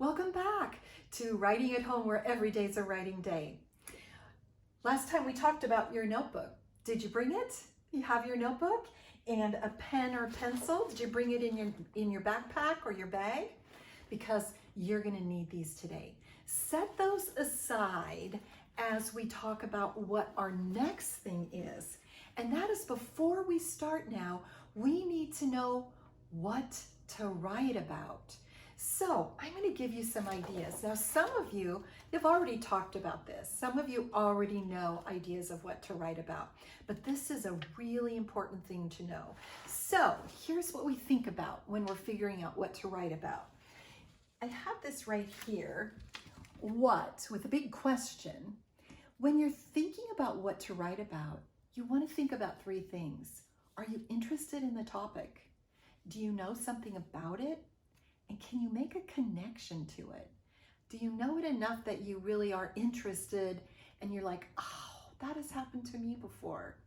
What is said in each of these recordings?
Welcome back to Writing at Home, where every day is a writing day. Last time we talked about your notebook. Did you bring it? You have your notebook and a pen or pencil. Did you bring it in your backpack or your bag? Because you're going to need these today. Set those aside as we talk about what our next thing is. And that is, before we start now, we need to know what to write about. So I'm going to give you some ideas. Now, some of you have already talked about this. Some of you already know ideas of what to write about, but this is a really important thing to know. So here's what we think about when we're figuring out what to write about. I have this right here, what, with a big question. When you're thinking about what to write about, you want to think about three things. Are you interested in the topic? Do you know something about it? And can you make a connection to it? Do you know it enough that you really are interested and you're like, oh, that has happened to me before?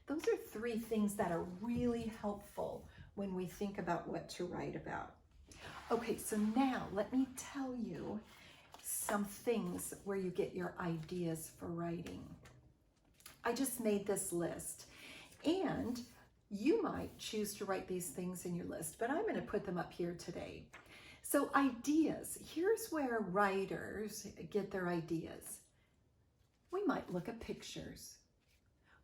Those are three things that are really helpful when we think about what to write about. Okay, so now let me tell you some things where you get your ideas for writing. I just made this list, and you might choose to write these things in your list, but I'm going to put them up here today. So ideas, here's where writers get their ideas. We might look at pictures.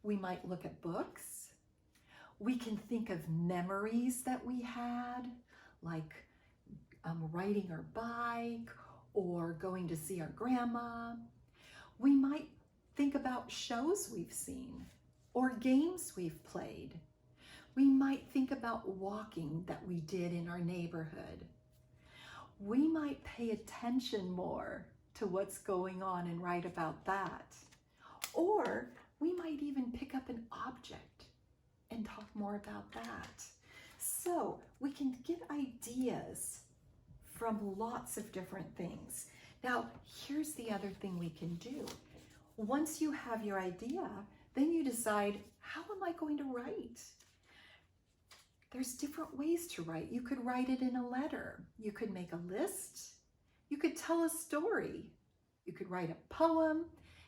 We might look at books. We can think of memories that we had, like riding our bike or going to see our grandma. We might think about shows we've seen or games we've played. We might think about walking that we did in our neighborhood. We might pay attention more to what's going on and write about that. Or we might even pick up an object and talk more about that. So we can get ideas from lots of different things. Now, here's the other thing we can do. Once you have your idea, then you decide, how am I going to write? There's different ways to write. You could write it in a letter. You could make a list. You could tell a story. You could write a poem.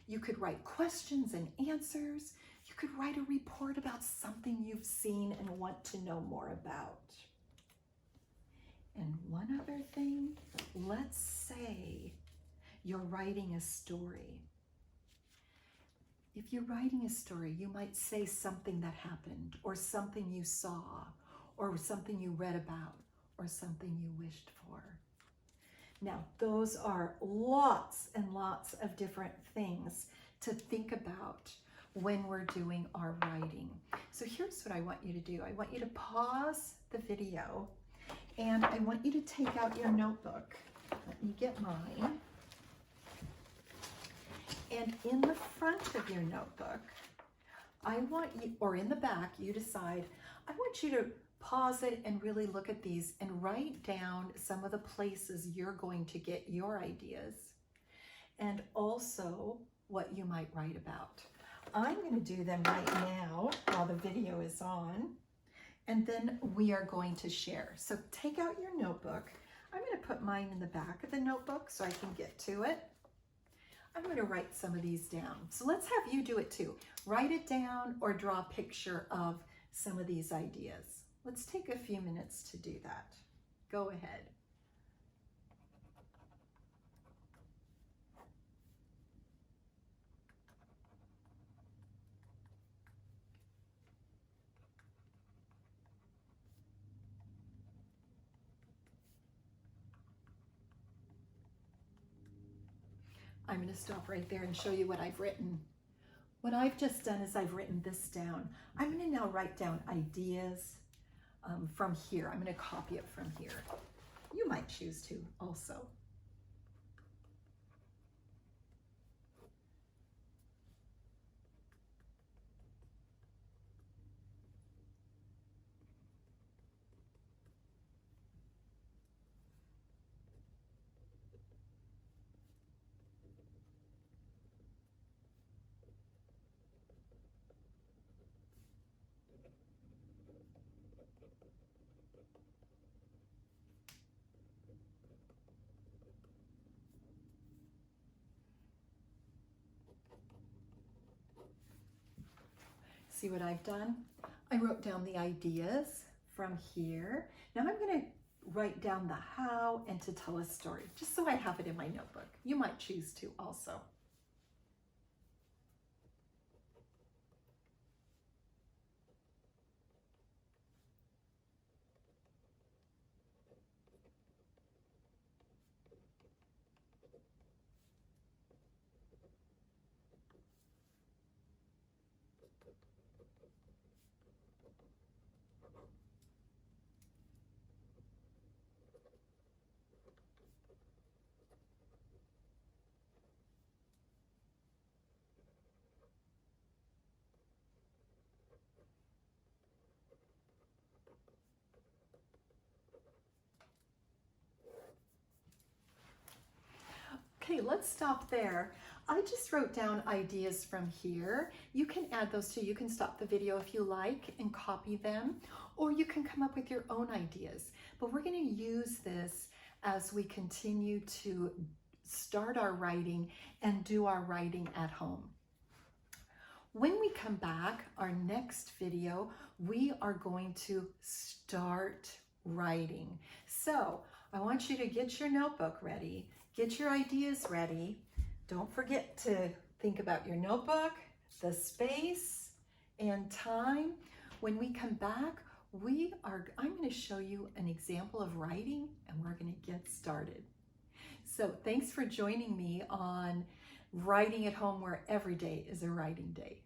You could write questions and answers. You could write a report about something you've seen and want to know more about. And one other thing, let's say you're writing a story. If you're writing a story, you might say something that happened, or something you saw, or something you read about, or something you wished for. Now, those are lots and lots of different things to think about when we're doing our writing. So here's what I want you to do. I want you to pause the video, and I want you to take out your notebook. Let me get mine. And in the front of your notebook, I want you, or in the back, you decide, I want you to pause it and really look at these and write down some of the places you're going to get your ideas, and also what you might write about. I'm going to do them right now while the video is on, and then we are going to share. So take out your notebook. I'm going to put mine in the back of the notebook so I can get to it. I'm going to write some of these down. So let's have you do it too. Write it down or draw a picture of some of these ideas. Let's take a few minutes to do that. Go ahead. I'm going to stop right there and show you what I've written. What I've just done is I've written this down. I'm going to now write down ideas from here. I'm going to copy it from here. You might choose to also. See what I've done? I wrote down the ideas from here. Now I'm going to write down the how and to tell a story, just so I have it in my notebook. You might choose to also. Okay, let's stop there. I just wrote down ideas from here. You can add those too. You can stop the video if you like and copy them, or you can come up with your own ideas. But we're going to use this as we continue to start our writing and do our writing at home. When we come back, our next video, we are going to start writing. So I want you to get your notebook ready. Get your ideas ready. Don't forget to think about your notebook, the space, and time. When we come back, I'm going to show you an example of writing, and we're going to get started. So thanks for joining me on Writing at Home, where every day is a writing day.